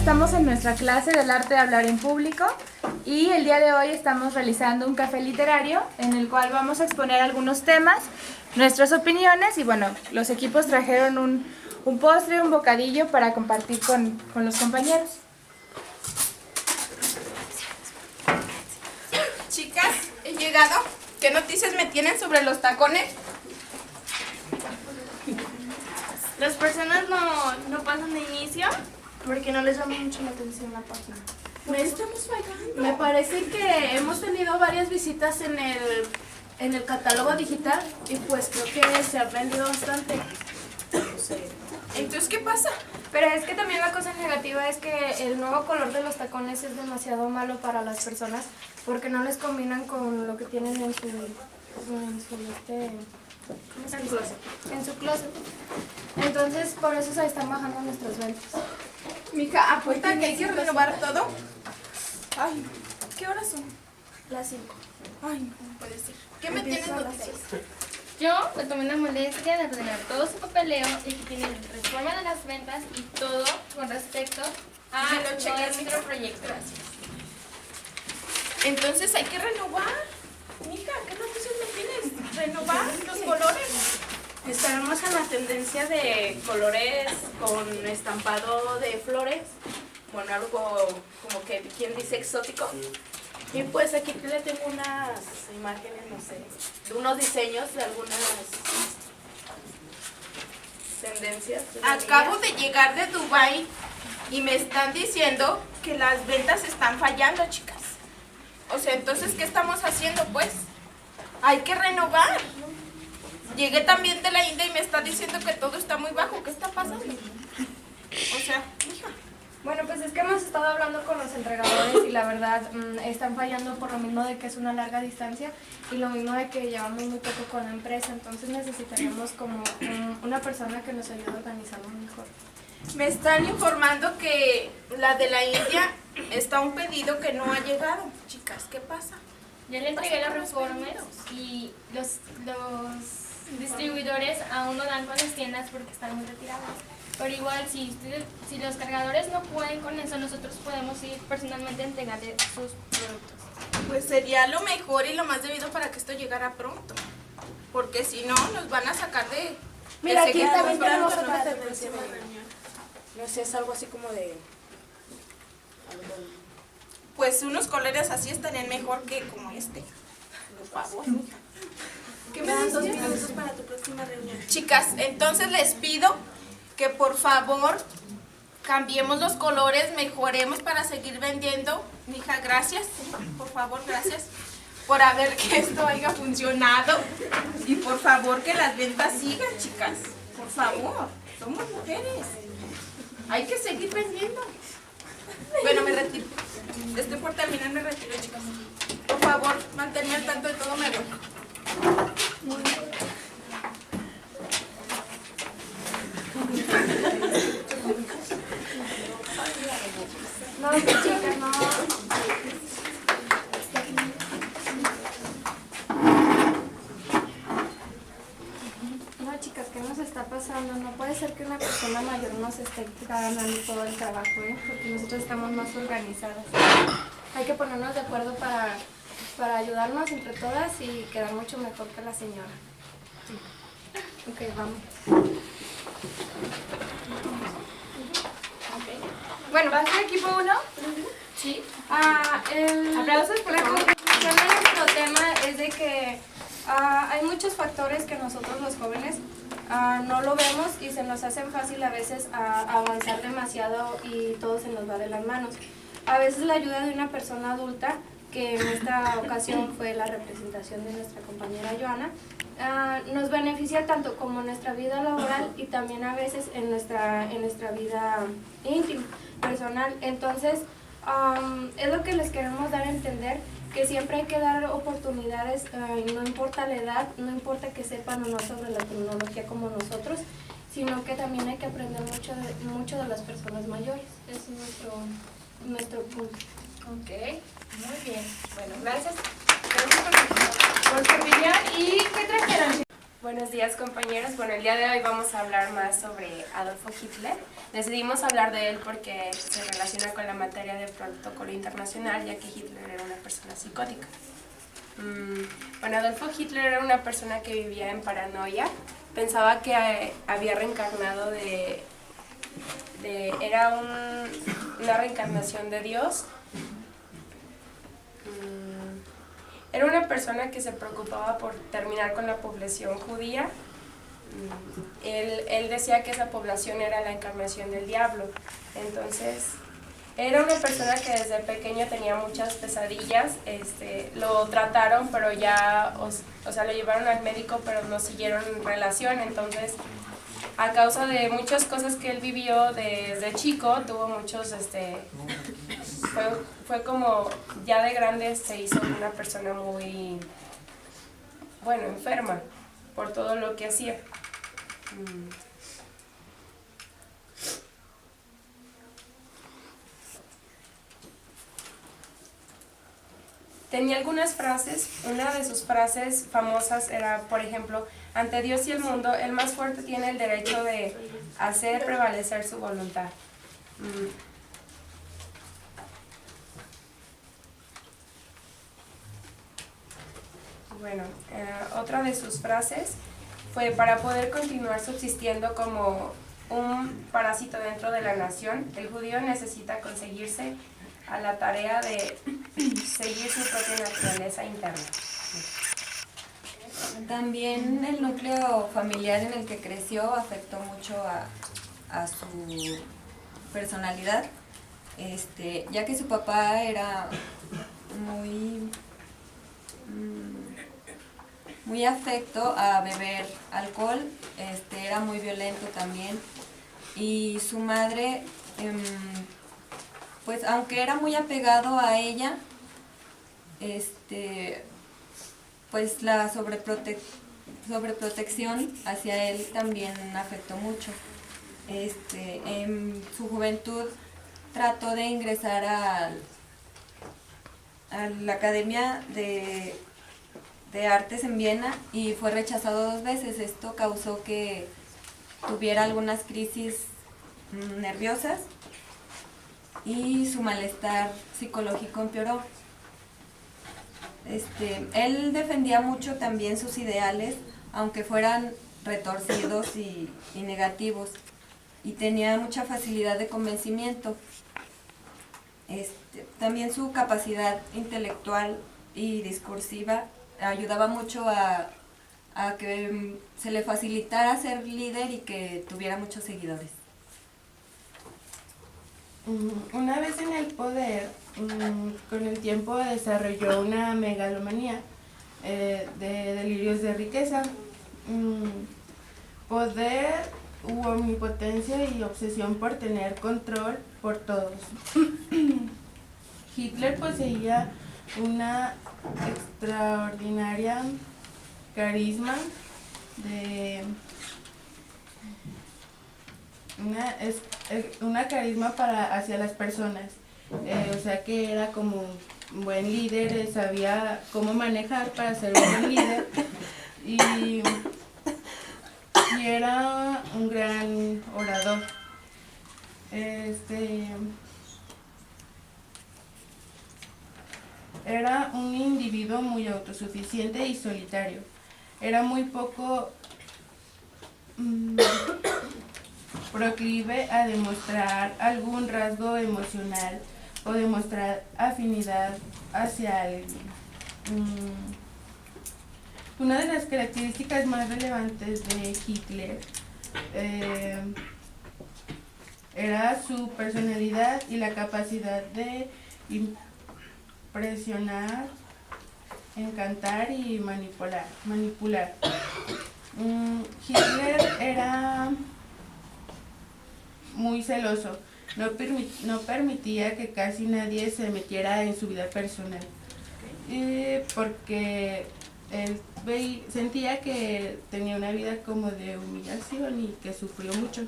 estamos en nuestra clase del arte de hablar en público y el día de hoy estamos realizando un café literario en el cual vamos a exponer algunos temas, nuestras opiniones y bueno, los equipos trajeron un postre, un bocadillo para compartir con los compañeros. Chicas, he llegado. ¿Qué noticias me tienen sobre los tacones? Las personas no pasan de inicio porque no les llama mucho la atención la página. Me estamos fallando. Me parece que hemos tenido varias visitas en el catálogo digital y pues creo que se ha vendido bastante. No sé. Entonces, ¿qué pasa? Pero es que también la cosa negativa es que el nuevo color de los tacones es demasiado malo para las personas porque no les combinan con lo que tienen en su closet. Entonces, por eso se están bajando nuestras ventas. Mija, apuesta que hay que renovar todo. Ay, ¿qué horas son? Las 5. Ay, no puede ser. ¿Qué me tienes noticias? Yo me tomé la molestia de ordenar todo su papeleo y que tiene reforma de las ventas y todo con respecto a Sí, lo chequé, nuestro proyecto. Entonces hay que renovar. Mija, ¿qué noticias me tienes? ¿Renovar los colores? Estaremos en la tendencia de colores con estampado de flores, bueno, algo como que, ¿quién dice exótico? Y pues aquí le tengo unas imágenes, no sé, de unos diseños de algunas tendencias. Acabo de llegar de Dubái y me están diciendo que las ventas están fallando, chicas. O sea, entonces, ¿qué estamos haciendo, pues? Hay que renovar. Llegué también de la India y me está diciendo que todo está muy bajo. ¿Qué está pasando? O sea, hija. Bueno, pues es que hemos estado hablando con los entregadores y la verdad están fallando por lo mismo de que es una larga distancia y lo mismo de que llevamos muy poco con la empresa, entonces necesitaríamos como una persona que nos ayude a organizarlo mejor. Me están informando que la de la India está un pedido que no ha llegado. Chicas, ¿qué pasa? Ya le entregué los reformes y los distribuidores aún no dan con las tiendas porque están muy retirados. Pero igual, si los cargadores no pueden con eso, nosotros podemos ir personalmente a entregarle sus productos. Pues sería lo mejor y lo más debido para que esto llegara pronto. Porque si no, nos van a sacar de... Mira, aquí seguir también comprando, tenemos otra ¿no? tendencia. No sé, es algo así como de... Pues unos colores así estarían mejor que como este. Por favor, mija. ¿Qué me dan 2 minutos para tu próxima reunión? Chicas, entonces les pido que por favor cambiemos los colores, mejoremos para seguir vendiendo. Mija, gracias, por favor, gracias por haber que esto haya funcionado y por favor que las ventas sigan, chicas, por favor, somos mujeres, hay que seguir vendiendo. Bueno, me retiro, estoy por terminar, me retiro, chicas, por favor, manténme al tanto de todo, me voy. No, chicas, no. No, chicas, ¿qué nos está pasando? No puede ser que una persona mayor nos esté ganando todo el trabajo, porque nosotros estamos más organizadas. Hay que ponernos de acuerdo para ayudarnos entre todas y quedar mucho mejor que la señora. Sí. Ok, vamos. Bueno, ¿vas a equipo 1? Sí. Aplausos por La favor. conclusión de nuestro tema es de que hay muchos factores que nosotros los jóvenes no lo vemos y se nos hacen fácil a veces avanzar demasiado y todo se nos va de las manos. A veces la ayuda de una persona adulta, que en esta ocasión fue la representación de nuestra compañera Joana, nos beneficia tanto como en nuestra vida laboral y también a veces en nuestra vida íntima, personal. Entonces, es lo que les queremos dar a entender, que siempre hay que dar oportunidades, no importa la edad, no importa que sepan o no sobre la tecnología como nosotros, sino que también hay que aprender mucho de las personas mayores. Ese es nuestro punto. Ok, muy bien. Bueno, gracias. Gracias por su opinión. ¿Y qué trajeron? Buenos días, compañeros. Bueno, el día de hoy vamos a hablar más sobre Adolfo Hitler. Decidimos hablar de él porque se relaciona con la materia de protocolo internacional, ya que Hitler era una persona psicótica. Bueno, Adolfo Hitler era una persona que vivía en paranoia. Pensaba que había reencarnado era una reencarnación de Dios. Era una persona que se preocupaba por terminar con la población judía. Él decía que esa población era la encarnación del diablo. Entonces, era una persona que desde pequeño tenía muchas pesadillas. Lo trataron, pero ya, o sea, lo llevaron al médico, pero no siguieron relación. Entonces, a causa de muchas cosas que él vivió desde chico, tuvo muchos, fue como ya de grande se hizo una persona muy, bueno, enferma por todo lo que hacía. Tenía algunas frases. Una de sus frases famosas era, por ejemplo, ante Dios y el mundo, el más fuerte tiene el derecho de hacer prevalecer su voluntad. Bueno, otra de sus frases fue: para poder continuar subsistiendo como un parásito dentro de la nación, el judío necesita conseguirse a la tarea de seguir su propia naturaleza interna. También el núcleo familiar en el que creció afectó mucho a su personalidad, ya que su papá era muy afecto a beber alcohol, era muy violento también, y su madre, pues aunque era muy apegado a ella, pues la sobreprotección hacia él también afectó mucho. En su juventud trató de ingresar a la Academia de Artes en Viena y fue rechazado 2 veces. Esto causó que tuviera algunas crisis nerviosas y su malestar psicológico empeoró. Él defendía mucho también sus ideales, aunque fueran retorcidos y negativos, y tenía mucha facilidad de convencimiento. También su capacidad intelectual y discursiva ayudaba mucho a que se le facilitara ser líder y que tuviera muchos seguidores. Una vez en el poder, con el tiempo desarrolló una megalomanía de delirios de riqueza, poder u omnipotencia y obsesión por tener control por todos. Hitler poseía una extraordinaria carisma una carisma hacia las personas, o sea que era como un buen líder, sabía cómo manejar para ser un buen líder y era un gran orador. Era un individuo muy autosuficiente y solitario. Era muy poco proclive a demostrar algún rasgo emocional o demostrar afinidad hacia alguien. Una de las características más relevantes de Hitler era su personalidad y la capacidad de impresionar, encantar y manipular. Hitler era muy celoso, no permitía que casi nadie se metiera en su vida personal, porque él sentía que tenía una vida como de humillación y que sufrió mucho.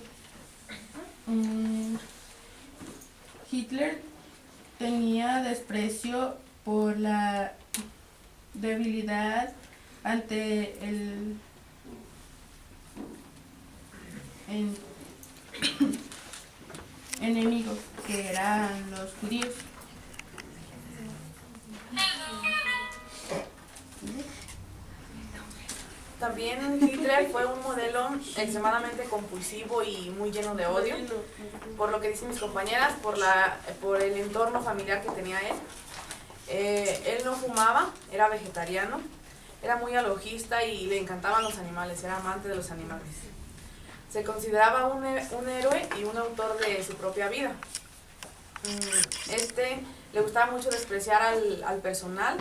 Hitler tenía desprecio por la debilidad ante en enemigos, que eran los judíos. También Hitler fue un modelo extremadamente compulsivo y muy lleno de odio, por lo que dicen mis compañeras, por el entorno familiar que tenía él. Él no fumaba, era vegetariano, era muy alojista y le encantaban los animales, era amante de los animales. Se consideraba un héroe y un autor de su propia vida. Le gustaba mucho despreciar al personal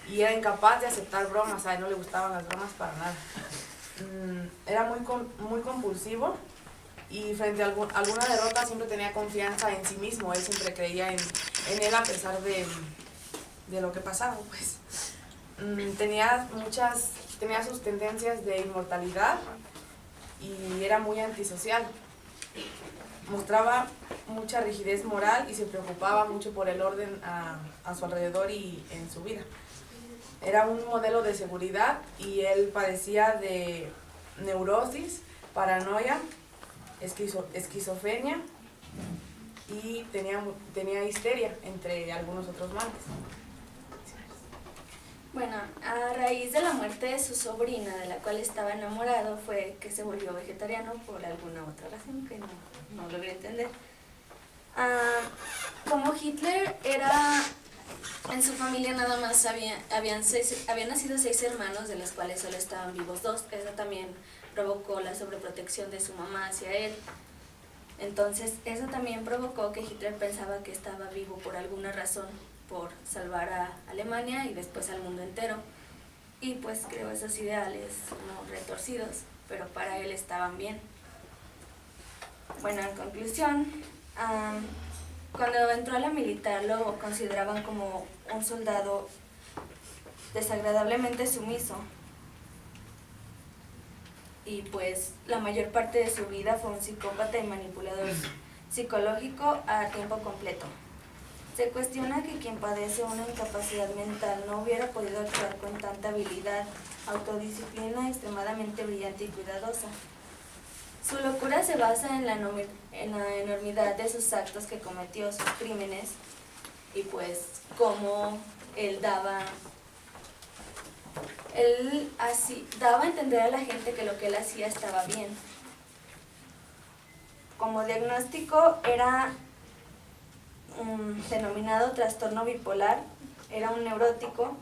y era incapaz de aceptar bromas, a él no le gustaban las bromas para nada. Era muy compulsivo y frente a alguna derrota siempre tenía confianza en sí mismo, él siempre creía en él a pesar de lo que pasaba, pues. Tenía sus tendencias de inmortalidad y era muy antisocial. Mostraba mucha rigidez moral y se preocupaba mucho por el orden a su alrededor y en su vida. Era un modelo de seguridad y él padecía de neurosis, paranoia, esquizofrenia y tenía histeria, entre algunos otros males. Bueno, a raíz de la muerte de su sobrina, de la cual estaba enamorado, fue que se volvió vegetariano por alguna otra razón que no logré entender. Como Hitler era, en su familia nada más habían nacido 6 hermanos, de los cuales solo estaban vivos 2. Eso también provocó la sobreprotección de su mamá hacia él. Entonces, eso también provocó que Hitler pensaba que estaba vivo por alguna razón, por salvar a Alemania y después al mundo entero. Y pues creó esos ideales como retorcidos, pero para él estaban bien. Bueno, en conclusión, cuando entró a la militar lo consideraban como un soldado desagradablemente sumiso. Y pues la mayor parte de su vida fue un psicópata y manipulador psicológico a tiempo completo. Se cuestiona que quien padece una incapacidad mental no hubiera podido actuar con tanta habilidad, autodisciplina extremadamente brillante y cuidadosa. Su locura se basa en la enormidad de sus actos que cometió, sus crímenes, y pues cómo él daba a entender a la gente que lo que él hacía estaba bien. Como diagnóstico era denominado trastorno bipolar, era un neurótico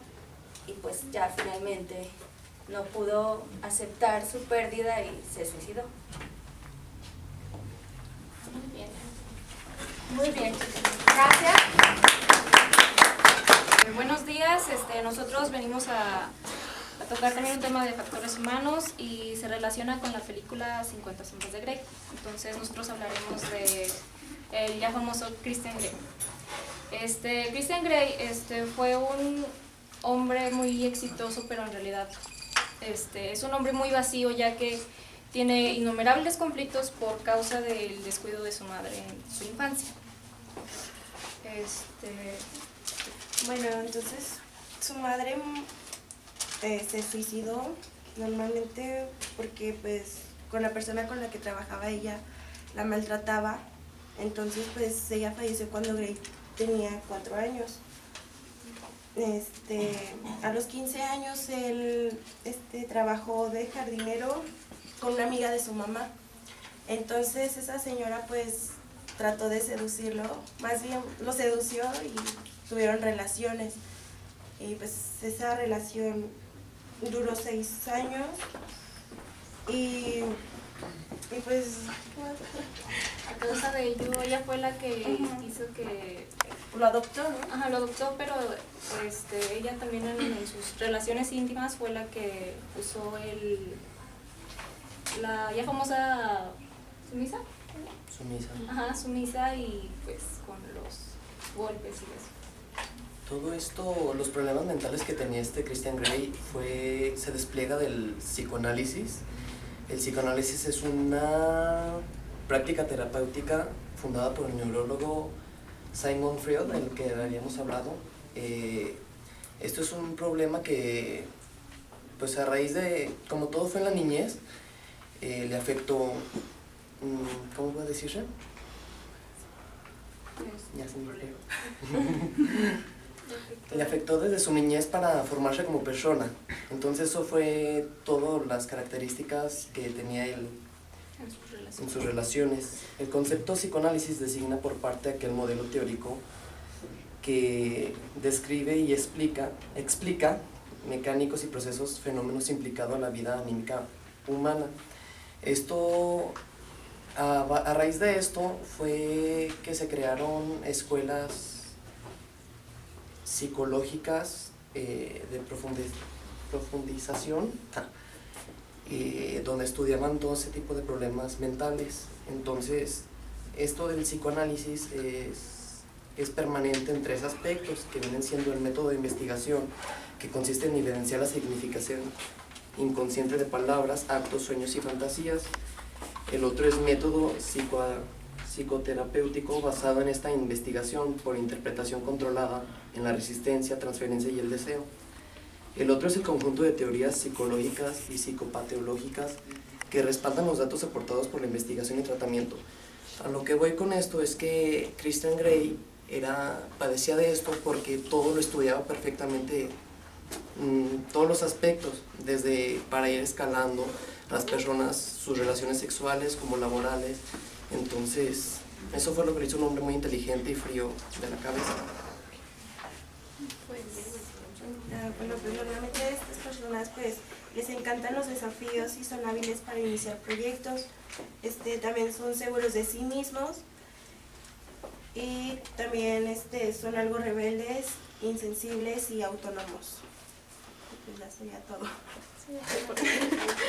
y pues ya finalmente no pudo aceptar su pérdida y se suicidó. Muy bien. Gracias. Buenos días, nosotros venimos a tocar también un tema de factores humanos y se relaciona con la película 50 sombras de Grey. Entonces nosotros hablaremos de el ya famoso Christian Grey. Christian Grey fue un hombre muy exitoso, pero en realidad es un hombre muy vacío, ya que tiene innumerables conflictos por causa del descuido de su madre en su infancia. Bueno, entonces su madre se suicidó normalmente porque pues con la persona con la que trabajaba ella la maltrataba. Entonces pues ella falleció cuando Grey tenía 4 años. A los 15 años él trabajó de jardinero con una amiga de su mamá. Entonces esa señora pues trató de seducirlo, más bien lo sedució y tuvieron relaciones. Y pues esa relación duró 6 años y pues A causa de ello, ella fue la que hizo que lo adoptó, ¿no? Ajá, lo adoptó, pero ella también en sus relaciones íntimas fue la que usó la ya famosa sumisa. Sumisa. Ajá, sumisa y pues con los golpes y eso. Todo esto, los problemas mentales que tenía Christian Grey se despliega del psicoanálisis. El psicoanálisis es una práctica terapéutica fundada por el neurólogo Sigmund Freud, del que habíamos hablado. Esto es un problema que, pues a raíz de, como todo fue en la niñez, le afectó ¿cómo voy a decirse? Ya se me fue. Le afectó desde su niñez para formarse como persona. Entonces eso fue todas las características que tenía él en sus relaciones. El concepto psicoanálisis designa por parte de aquel modelo teórico que describe y explica mecánicos y procesos, fenómenos implicados en la vida anímica humana. Esto, a raíz de esto fue que se crearon escuelas psicológicas de profundización, donde estudiaban todo ese tipo de problemas mentales. Entonces, esto del psicoanálisis es permanente en 3 aspectos, que vienen siendo el método de investigación, que consiste en evidenciar la significación inconsciente de palabras, actos, sueños y fantasías. El otro es método psicoterapéutico basado en esta investigación por interpretación controlada en la resistencia, transferencia y el deseo. El otro es el conjunto de teorías psicológicas y psicopatológicas que respaldan los datos aportados por la investigación y tratamiento. A lo que voy con esto es que Christian Grey padecía de esto porque todo lo estudiaba perfectamente, todos los aspectos, desde para ir escalando las personas, sus relaciones sexuales como laborales. Entonces, eso fue lo que le hizo un hombre muy inteligente y frío de la cabeza. Bueno, pues normalmente a estas personas pues les encantan los desafíos y son hábiles para iniciar proyectos. También son seguros de sí mismos y también son algo rebeldes, insensibles y autónomos. Pues ya sería todo.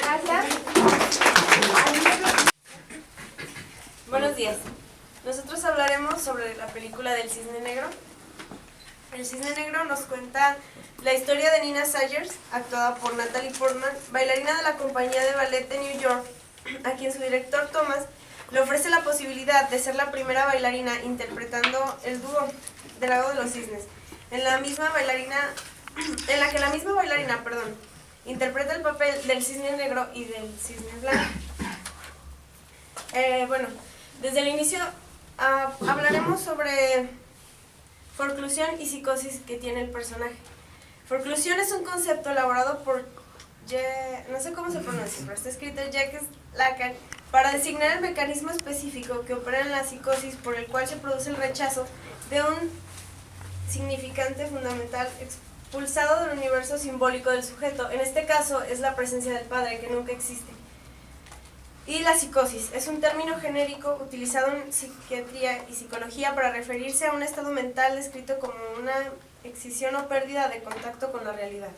Gracias. Buenos días. Nosotros hablaremos sobre la película del Cisne Negro. El Cisne Negro nos cuenta la historia de Nina Sayers, actuada por Natalie Portman, bailarina de la compañía de ballet de New York, a quien su director Thomas le ofrece la posibilidad de ser la primera bailarina interpretando el dúo del Lago de los Cisnes, en la que la misma bailarina, interpreta el papel del cisne negro y del cisne blanco. Bueno, desde el inicio hablaremos sobre forclusión y psicosis que tiene el personaje. Forclusión es un concepto elaborado por, no sé cómo se pronuncia, pero está escrito Jacques Lacan, para designar el mecanismo específico que opera en la psicosis por el cual se produce el rechazo de un significante fundamental expulsado del universo simbólico del sujeto. En este caso es la presencia del padre, que nunca existe. Y la psicosis es un término genérico utilizado en psiquiatría y psicología para referirse a un estado mental descrito como una excisión o pérdida de contacto con la realidad.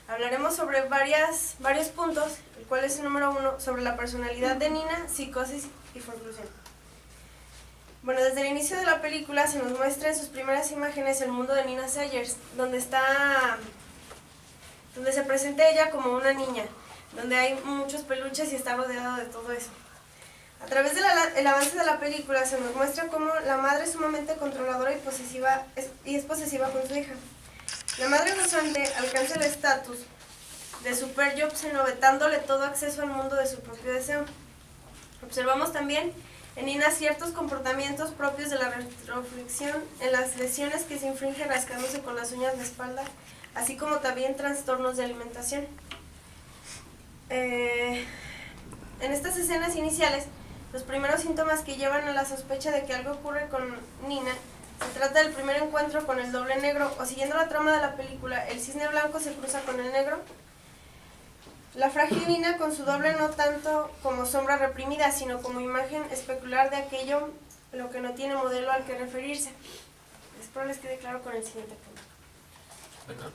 Hablaremos sobre varios puntos, el cual es el número 1, sobre la personalidad de Nina, psicosis y forclusión. Bueno, desde el inicio de la película se nos muestra en sus primeras imágenes el mundo de Nina Sayers, donde se presenta ella como una niña, donde hay muchos peluches y está rodeado de todo eso. A través del avance de la película se nos muestra cómo la madre es sumamente controladora y es posesiva con su hija. La madre gozante alcanza el estatus de super yo obsceno, vetándole todo acceso al mundo de su propio deseo. Observamos también en Nina ciertos comportamientos propios de la retroflexión en las lesiones que se infringen rascándose con las uñas de espalda, así como también trastornos de alimentación. En estas escenas iniciales, los primeros síntomas que llevan a la sospecha de que algo ocurre con Nina se trata del primer encuentro con el doble negro, o siguiendo la trama de la película, el cisne blanco se cruza con el negro. La frágil Nina con su doble no tanto como sombra reprimida, sino como imagen especular de aquello lo que no tiene modelo al que referirse. Espero les quede claro con el siguiente punto. Bueno,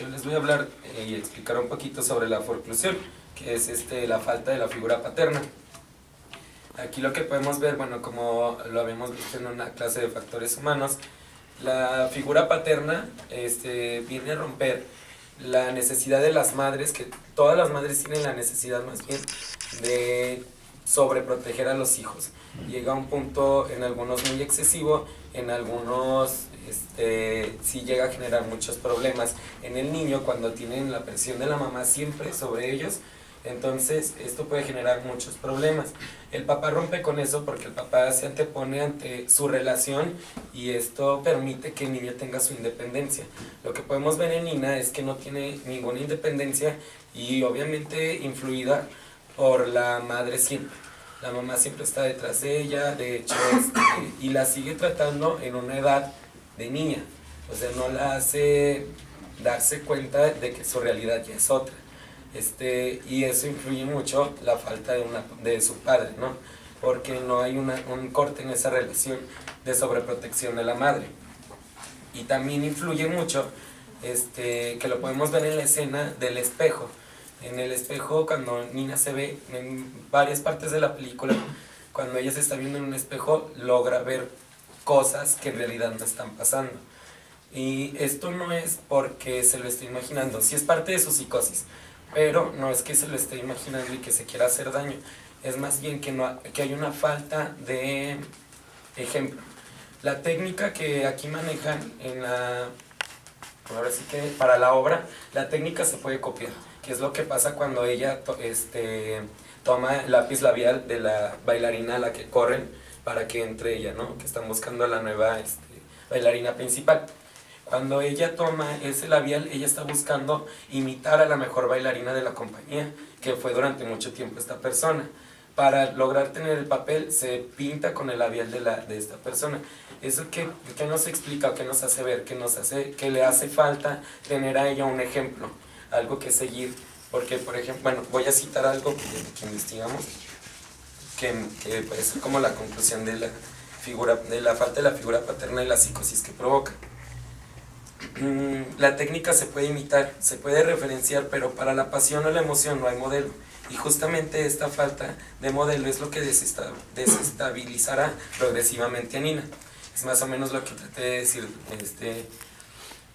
yo les voy a hablar y explicar un poquito sobre la forclusión, que es la falta de la figura paterna. Aquí lo que podemos ver, bueno, como lo habíamos visto en una clase de factores humanos, la figura paterna viene a romper la necesidad de las madres, que todas las madres tienen la necesidad más bien de sobreproteger a los hijos. Llega a un punto en algunos muy excesivo, en algunos sí llega a generar muchos problemas en el niño cuando tienen la presión de la mamá siempre sobre ellos Entonces, esto puede generar muchos problemas. El papá rompe con eso porque el papá se antepone ante su relación y esto permite que el niño tenga su independencia. Lo que podemos ver en Nina es que no tiene ninguna independencia y obviamente influida por la madre siempre. La mamá siempre está detrás de ella, de hecho, y la sigue tratando en una edad de niña. O sea, no la hace darse cuenta de que su realidad ya es otra. Y eso influye mucho la falta de su padre, ¿no? Porque no hay un corte en esa relación de sobreprotección de la madre. Y también influye mucho, que lo podemos ver en la escena del espejo. En el espejo, cuando Nina se ve en varias partes de la película, cuando ella se está viendo en un espejo, logra ver cosas que en realidad no están pasando. Y esto no es porque se lo esté imaginando, sí es parte de su psicosis, pero no es que se lo esté imaginando y que se quiera hacer daño, es más bien que hay una falta de ejemplo. La técnica que aquí manejan ahora sí que para la obra, la técnica se puede copiar, que es lo que pasa cuando ella toma el lápiz labial de la bailarina a la que corren para que entre ella, ¿no? Que están buscando a la nueva bailarina principal. Cuando ella toma ese labial, ella está buscando imitar a la mejor bailarina de la compañía, que fue durante mucho tiempo esta persona. Para lograr tener el papel, se pinta con el labial de esta persona. Eso que nos explica, que nos hace ver, que le hace falta tener a ella un ejemplo, algo que seguir. Porque, por ejemplo, bueno, voy a citar algo que investigamos, que puede ser como la conclusión de la falta de la figura paterna y la psicosis que provoca. La técnica se puede imitar, se puede referenciar, pero para la pasión o la emoción no hay modelo. Y justamente esta falta de modelo es lo que desestabilizará progresivamente a Nina. Es más o menos lo que traté de decir.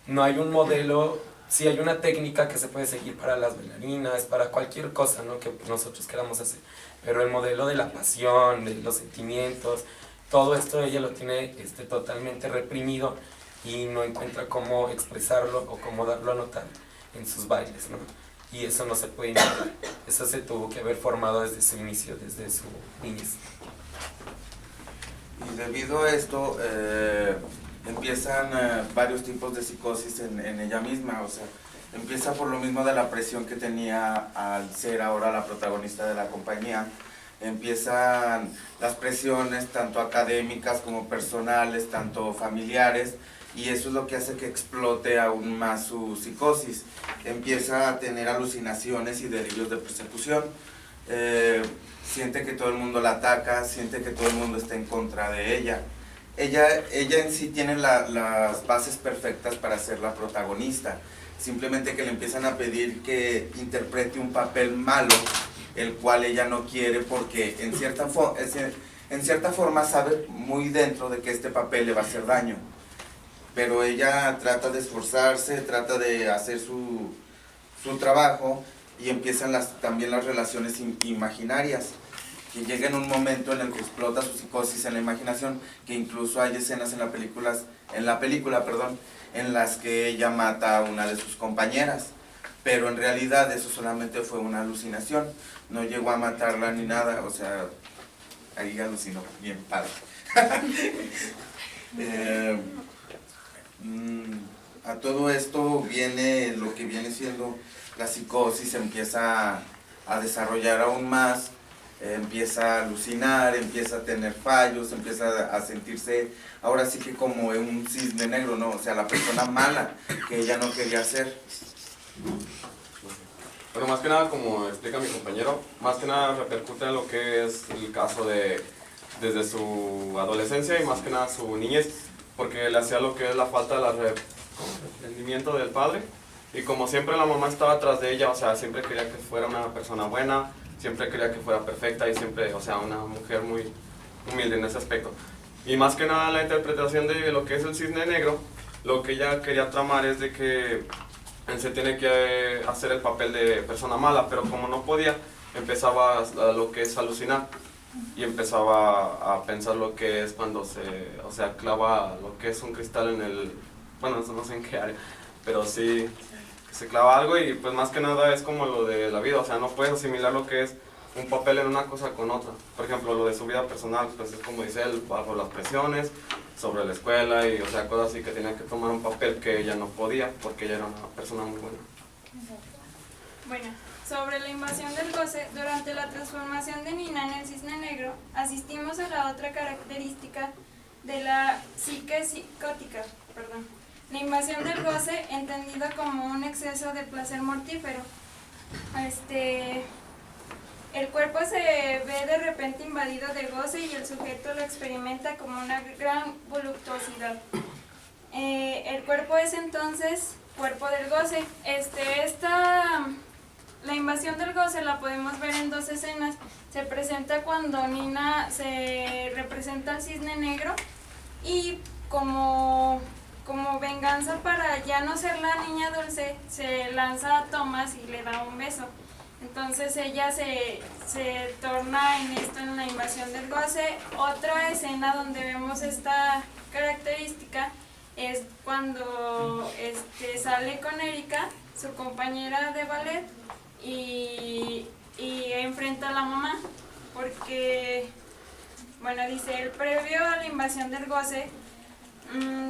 No hay un modelo, sí hay una técnica que se puede seguir para las bailarinas, para cualquier cosa, ¿no?, que nosotros queramos hacer. Pero el modelo de la pasión, de los sentimientos, todo esto ella lo tiene totalmente reprimido y no encuentra cómo expresarlo o cómo darlo a notar en sus bailes, ¿no? Y eso no se puede imitar. Eso se tuvo que haber formado desde su inicio, desde su niñez. Y debido a esto, empiezan varios tipos de psicosis en ella misma. O sea, empieza por lo mismo de la presión que tenía al ser ahora la protagonista de la compañía. Empiezan las presiones tanto académicas como personales, tanto familiares, y eso es lo que hace que explote aún más su psicosis. Empieza a tener alucinaciones y delirios de persecución. Siente que todo el mundo la ataca, siente que todo el mundo está en contra de ella. Ella en sí tiene las bases perfectas para ser la protagonista, simplemente que le empiezan a pedir que interprete un papel malo, el cual ella no quiere porque en cierta forma sabe muy dentro de que este papel le va a hacer daño. Pero ella trata de esforzarse, trata de hacer su trabajo, y empiezan también las relaciones imaginarias, que llega en un momento en el que explota su psicosis en la imaginación, que incluso hay escenas en la película, en las que ella mata a una de sus compañeras, pero en realidad eso solamente fue una alucinación, no llegó a matarla ni nada, o sea, ahí alucinó bien padre. A todo esto viene lo que viene siendo la psicosis, empieza a desarrollar aún más, empieza a alucinar, empieza a tener fallos, empieza a sentirse ahora sí que como un cisne negro, ¿no? O sea, la persona mala que ella no quería ser. Pero más que nada, como explica mi compañero, más que nada repercute en lo que es el caso desde su adolescencia y más que nada su niñez, porque le hacía lo que es la falta de rendimiento del padre, y como siempre la mamá estaba atrás de ella, o sea, siempre quería que fuera una persona buena, siempre quería que fuera perfecta y siempre, o sea, una mujer muy humilde en ese aspecto. Y más que nada la interpretación de lo que es el cisne negro, lo que ella quería tramar es de que él se tiene que hacer el papel de persona mala, pero como no podía, empezaba a lo que es alucinar y empezaba a pensar lo que es cuando clava lo que es un cristal en el, bueno, no sé en qué área, pero sí, se clava algo y pues más que nada es como lo de la vida, o sea, no puedes asimilar lo que es un papel en una cosa con otra. Por ejemplo, lo de su vida personal, pues es como dice él, bajo las presiones, sobre la escuela y, o sea, cosas así que tenía que tomar un papel que ella no podía porque ella era una persona muy buena. Bueno, sobre la invasión del goce, durante la transformación de Nina en el cisne negro, asistimos a la otra característica de la psique psicótica, la invasión del goce entendida como un exceso de placer mortífero. El cuerpo se ve de repente invadido de goce y el sujeto lo experimenta como una gran voluptuosidad. El cuerpo es entonces cuerpo del goce. La invasión del goce la podemos ver en dos escenas. Se presenta cuando Nina se representa al cisne negro y como venganza para ya no ser la niña dulce, se lanza a Thomas y le da un beso. Entonces ella se torna en la invasión del goce. Otra escena donde vemos esta característica es cuando sale con Erika, su compañera de ballet, y enfrenta a la mamá, porque, bueno, dice, el previo a la invasión del goce,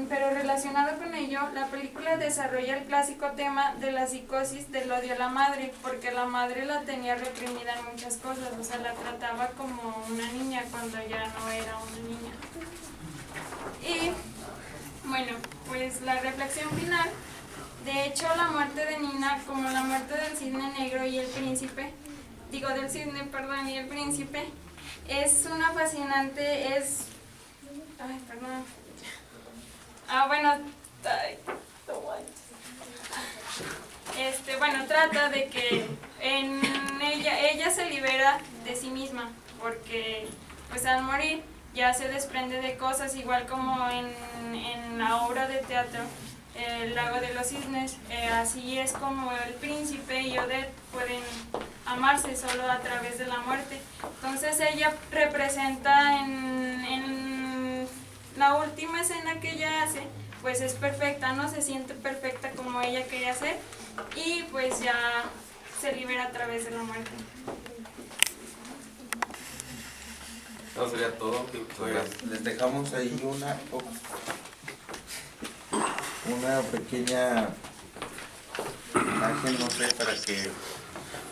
pero relacionado con ello, la película desarrolla el clásico tema de la psicosis del odio a la madre, porque la madre la tenía reprimida en muchas cosas, o sea, la trataba como una niña cuando ya no era una niña. Y, bueno, pues la reflexión final, de hecho la muerte de Nina, como la muerte del cisne negro y el príncipe, y el príncipe, es una fascinante, trata de que en ella se libera de sí misma, porque pues al morir ya se desprende de cosas, igual como en la obra de teatro El lago de los cisnes, así es como el príncipe y Odette pueden amarse solo a través de la muerte. Entonces ella representa en la última escena que ella hace, pues es perfecta, ¿no? Se siente perfecta como ella quería ser y pues ya se libera a través de la muerte. Eso sería todo. Les dejamos ahí una pequeña imagen, no sé, para que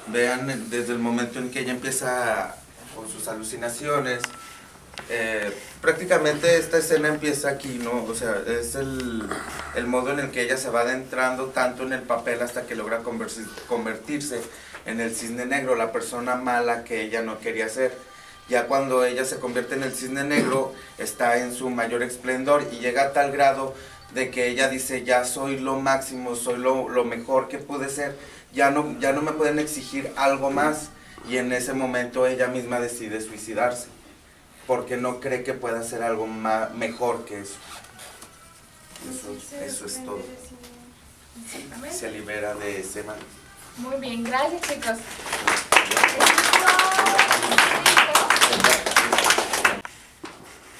vean desde el momento en que ella empieza con sus alucinaciones. Prácticamente esta escena empieza aquí, ¿no? O sea, es el modo en el que ella se va adentrando tanto en el papel hasta que logra convertirse en el cisne negro, la persona mala que ella no quería ser. Ya cuando ella se convierte en el cisne negro, está en su mayor esplendor y llega a tal grado de que ella dice, ya soy lo máximo, soy lo mejor que pude ser, ya no me pueden exigir algo más. Y en ese momento ella misma decide suicidarse, porque no cree que pueda hacer algo mejor que eso. Eso es todo. Se libera de ese mal. Muy bien, gracias chicos.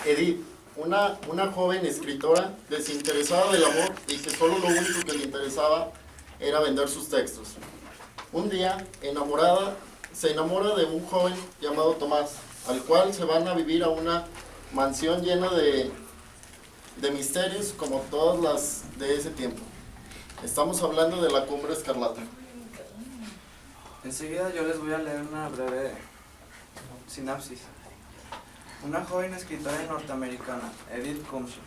Edith, una joven escritora desinteresada del amor y que solo lo único que le interesaba era vender sus textos. Un día, se enamora de un joven llamado Tomás, al cual se van a vivir a una mansión llena de misterios como todas las de ese tiempo. Estamos hablando de la Cumbre Escarlata. Enseguida yo les voy a leer una breve sinapsis. Una joven escritora norteamericana, Edith Cumshaw,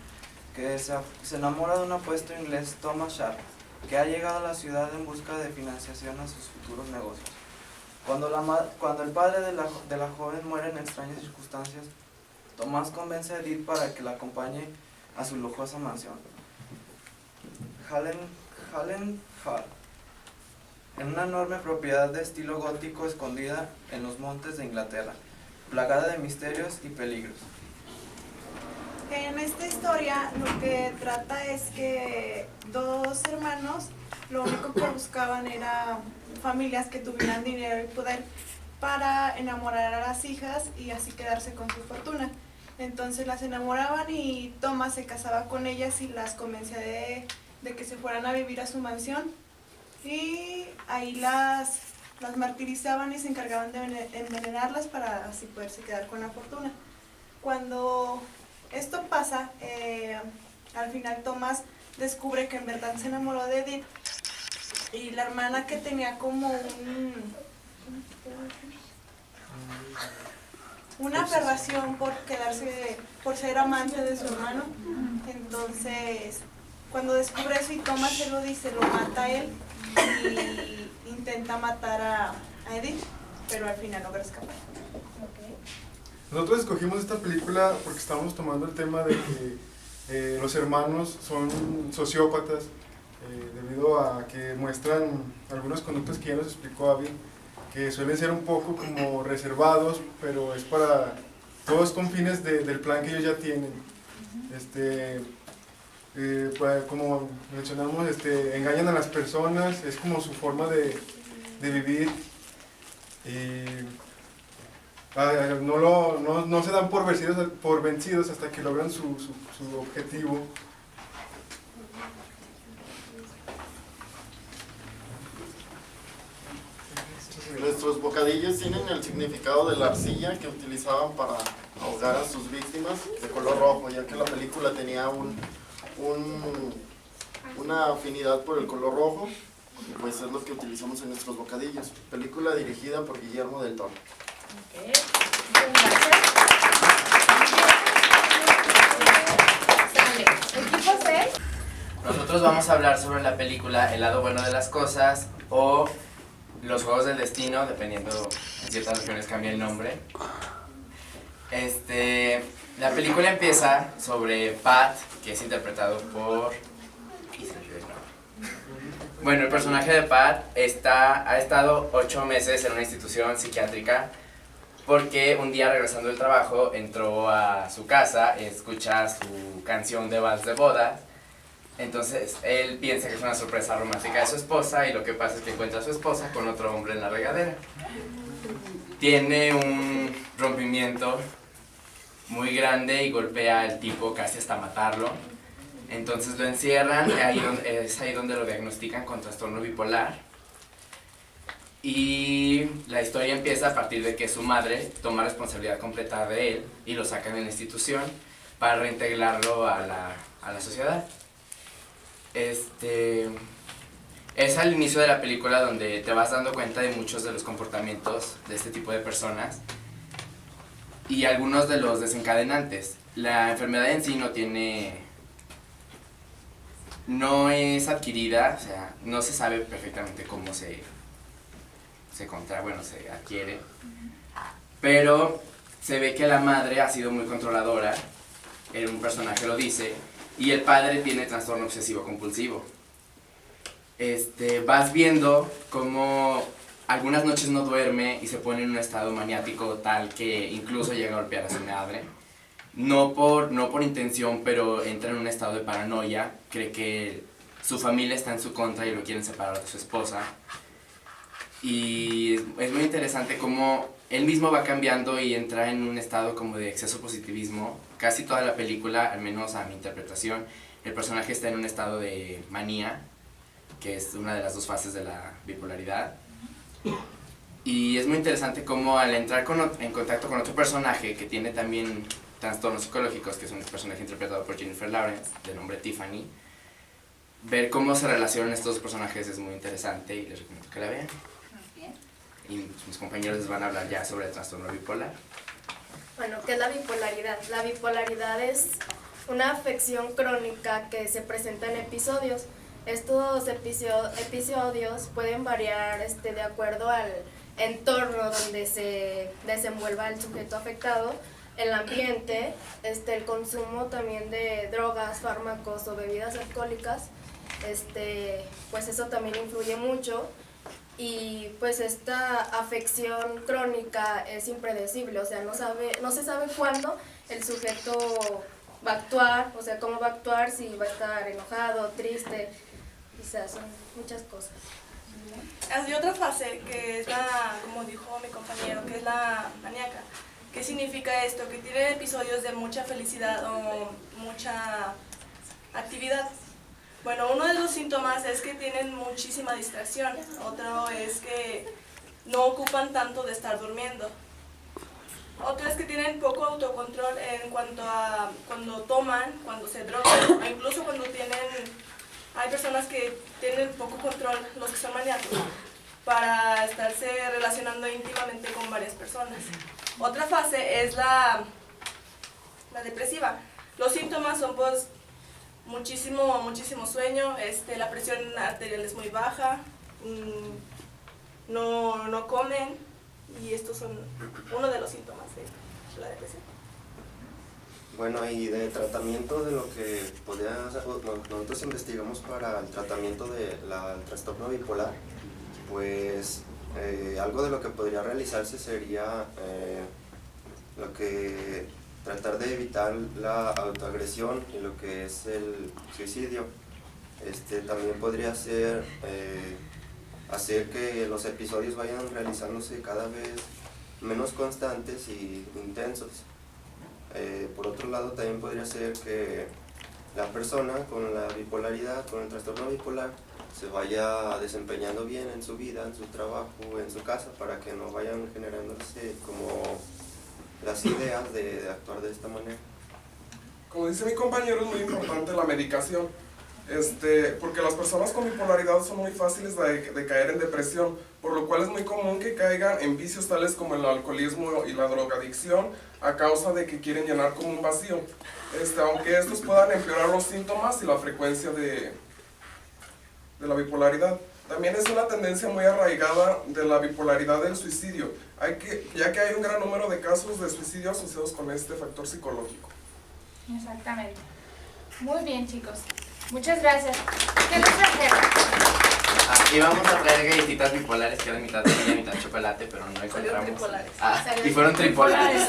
que se enamora de un apuesto inglés, Thomas Sharp, que ha llegado a la ciudad en busca de financiación a sus futuros negocios. Cuando el padre de la joven muere en extrañas circunstancias, Tomás convence a Edith para que la acompañe a su lujosa mansión, Hallen Hall, en una enorme propiedad de estilo gótico escondida en los montes de Inglaterra, plagada de misterios y peligros. En esta historia lo que trata es que dos hermanos lo único que buscaban era familias que tuvieran dinero y poder para enamorar a las hijas y así quedarse con su fortuna. Entonces las enamoraban y Thomas se casaba con ellas y las convencía de que se fueran a vivir a su mansión. y ahí las martirizaban y se encargaban de envenenarlas para así poderse quedar con la fortuna. Cuando esto pasa, al final Thomas descubre que en verdad se enamoró de Edith, y la hermana, que tenía como una aferración por ser amante de su hermano. Entonces, cuando descubre eso y Thomas se lo dice, lo mata a él y intenta matar a Edith, pero al final logra escapar. Nosotros escogimos esta película porque estábamos tomando el tema de que los hermanos son sociópatas, debido a que muestran algunas conductas que ya nos explicó Abby, que suelen ser un poco como reservados, pero es para todos con fines del plan que ellos ya tienen. Pues, como mencionamos, engañan a las personas, es como su forma de vivir, y no se dan por vencidos hasta que logran su objetivo. Nuestros bocadillos tienen el significado de la arcilla que utilizaban para ahogar a sus víctimas, de color rojo, ya que la película tenía una afinidad por el color rojo, y pues es lo que utilizamos en nuestros bocadillos. Película dirigida por Guillermo del Toro. Equipo 6. Nosotros vamos a hablar sobre la película El lado bueno de las cosas, o Los juegos del destino, dependiendo, en ciertas regiones cambia el nombre. La película empieza sobre Pat, que es interpretado por... Bueno, el personaje de Pat ha estado 8 meses en una institución psiquiátrica porque un día, regresando del trabajo, entró a su casa, escucha su canción de vals de boda. Entonces él piensa que es una sorpresa romántica de su esposa, y lo que pasa es que encuentra a su esposa con otro hombre en la regadera. Tiene un rompimiento muy grande y golpea al tipo casi hasta matarlo. Entonces lo encierran, es ahí donde lo diagnostican con trastorno bipolar. Y la historia empieza a partir de que su madre toma responsabilidad completa de él y lo sacan de la institución para reintegrarlo a la sociedad. Es al inicio de la película donde te vas dando cuenta de muchos de los comportamientos de este tipo de personas y algunos de los desencadenantes. La enfermedad en sí no es adquirida, o sea, no se sabe perfectamente cómo se adquiere, pero se ve que la madre ha sido muy controladora, un personaje lo dice, y el padre tiene trastorno obsesivo compulsivo. Vas viendo cómo algunas noches no duerme y se pone en un estado maniático tal que incluso llega a golpear a su madre. No por intención, pero entra en un estado de paranoia, cree que su familia está en su contra y lo quieren separar de su esposa. Y es muy interesante cómo él mismo va cambiando y entra en un estado como de exceso positivismo. Casi toda la película, al menos a mi interpretación, el personaje está en un estado de manía, que es una de las 2 fases de la bipolaridad. Y es muy interesante cómo al entrar en contacto con otro personaje que tiene también trastornos psicológicos, que es un personaje interpretado por Jennifer Lawrence, de nombre Tiffany, ver cómo se relacionan estos 2 personajes es muy interesante y les recomiendo que la vean. Y mis compañeros les van a hablar ya sobre el trastorno bipolar. Bueno, ¿qué es la bipolaridad? La bipolaridad es una afección crónica que se presenta en episodios. Estos episodios pueden variar de acuerdo al entorno donde se desenvuelva el sujeto afectado, el ambiente, el consumo también de drogas, fármacos o bebidas alcohólicas, pues eso también influye mucho. Y pues esta afección crónica es impredecible, o sea, no se sabe cuándo el sujeto va a actuar, o sea, cómo va a actuar, si va a estar enojado, triste, o sea, son muchas cosas. Hay otra fase que es como dijo mi compañero, que es la maníaca. ¿Qué significa esto? Que tiene episodios de mucha felicidad o mucha actividad. Bueno, uno de los síntomas es que tienen muchísima distracción. Otro es que no ocupan tanto de estar durmiendo. Otro es que tienen poco autocontrol en cuanto a cuando toman, cuando se drogan, o incluso cuando hay personas que tienen poco control, los que son maníacos, para estarse relacionando íntimamente con varias personas. Otra fase es la depresiva. Los síntomas son pues muchísimo sueño, la presión arterial es muy baja, no comen, y estos son uno de los síntomas de la depresión. Bueno, y de tratamiento de lo que nosotros investigamos para el tratamiento del trastorno bipolar, pues algo de lo que podría realizarse sería tratar de evitar la autoagresión y lo que es el suicidio. También podría ser hacer que los episodios vayan realizándose cada vez menos constantes y intensos. Por otro lado, también podría ser que la persona con la bipolaridad, con el trastorno bipolar, se vaya desempeñando bien en su vida, en su trabajo, en su casa, para que no vayan generándose como las ideas de actuar de esta manera. Como dice mi compañero, es muy importante la medicación, porque las personas con bipolaridad son muy fáciles de caer en depresión, por lo cual es muy común que caigan en vicios tales como el alcoholismo y la drogadicción, a causa de que quieren llenar como un vacío, aunque estos puedan empeorar los síntomas y la frecuencia de la bipolaridad. También es una tendencia muy arraigada de la bipolaridad del suicidio, ya que hay un gran número de casos de suicidio asociados con este factor psicológico. Exactamente. Muy bien, chicos. Muchas gracias. ¿Qué les trajeron? Y vamos a traer galletitas bipolares que eran mitad de piña, mitad chocolate, pero no encontramos. Tripolares. Y fueron tripolares.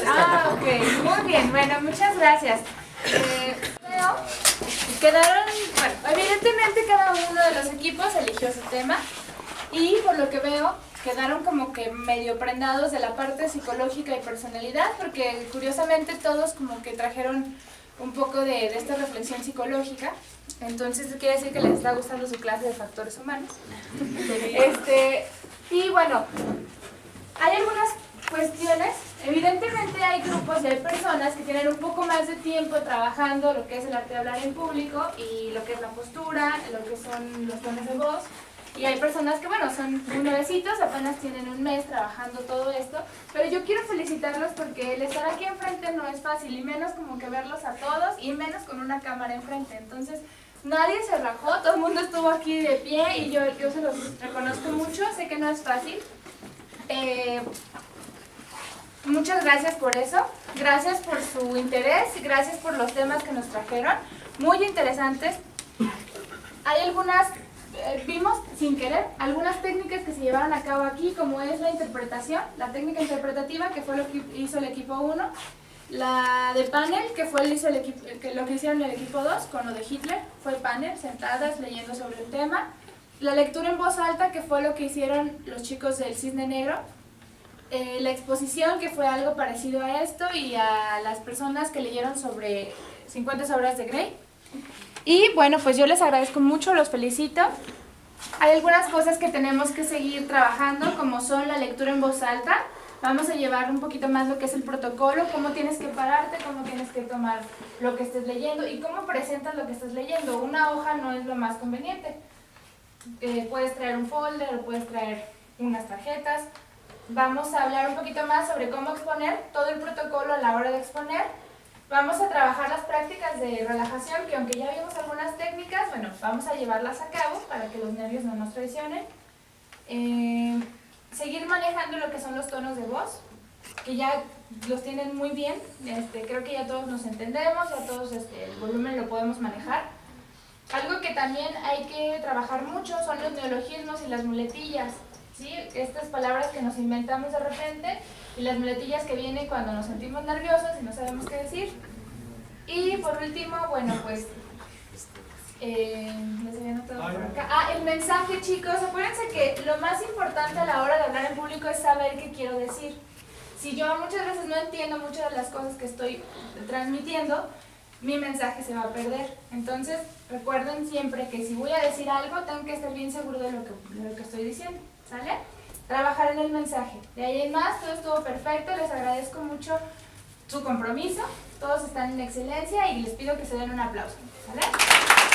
Ok. Muy bien. Bueno, muchas gracias. Veo que quedaron, bueno, evidentemente cada uno de los equipos eligió su tema y por lo que veo quedaron como que medio prendados de la parte psicológica y personalidad, porque curiosamente todos como que trajeron un poco de esta reflexión psicológica. Entonces quiere decir que les está gustando su clase de factores humanos. Y bueno, hay algunas cuestiones. Evidentemente hay grupos y hay personas que tienen un poco más de tiempo trabajando lo que es el arte de hablar en público y lo que es la postura, lo que son los tonos de voz. Y hay personas que, bueno, son muy nuevecitos, apenas tienen un mes trabajando todo esto, pero yo quiero felicitarlos porque el estar aquí enfrente no es fácil, y menos como que verlos a todos, y menos con una cámara enfrente. Entonces, nadie se rajó, todo el mundo estuvo aquí de pie, y yo se los reconozco mucho, sé que no es fácil. Muchas gracias por eso, gracias por su interés, gracias por los temas que nos trajeron, muy interesantes. Hay algunas... vimos sin querer algunas técnicas que se llevaron a cabo aquí, como es la interpretación, la técnica interpretativa, que fue lo que hizo el equipo 1, la de panel, que fue lo que hicieron el equipo 2 con lo de Hitler, fue panel, sentadas leyendo sobre el tema, la lectura en voz alta, que fue lo que hicieron los chicos del Cisne Negro, la exposición, que fue algo parecido a esto, y a las personas que leyeron sobre 50 sombras de Grey. Y bueno, pues yo les agradezco mucho, los felicito. Hay algunas cosas que tenemos que seguir trabajando, como son la lectura en voz alta. Vamos a llevar un poquito más lo que es el protocolo, cómo tienes que pararte, cómo tienes que tomar lo que estés leyendo y cómo presentas lo que estás leyendo. Una hoja no es lo más conveniente. Puedes traer un folder o puedes traer unas tarjetas. Vamos a hablar un poquito más sobre cómo exponer, todo el protocolo a la hora de exponer. Vamos a trabajar las prácticas de relajación, que aunque ya vimos algunas técnicas, bueno, vamos a llevarlas a cabo para que los nervios no nos traicionen. Seguir manejando lo que son los tonos de voz, que ya los tienen muy bien, creo que ya todos nos entendemos, ya todos el volumen lo podemos manejar. Algo que también hay que trabajar mucho son los neologismos y las muletillas, ¿sí? Estas palabras que nos inventamos de repente y las muletillas que vienen cuando nos sentimos nerviosos y no sabemos qué decir. Y por último, bueno, pues les había notado por acá. El mensaje, chicos. Acuérdense que lo más importante a la hora de hablar en público es saber qué quiero decir. Si yo muchas veces no entiendo muchas de las cosas que estoy transmitiendo, mi mensaje se va a perder. Entonces, recuerden siempre que si voy a decir algo, tengo que estar bien seguro de lo que estoy diciendo, ¿sale? Trabajar en el mensaje. De ahí en más, todo estuvo perfecto, les agradezco mucho su compromiso, todos están en excelencia y les pido que se den un aplauso, ¿sale?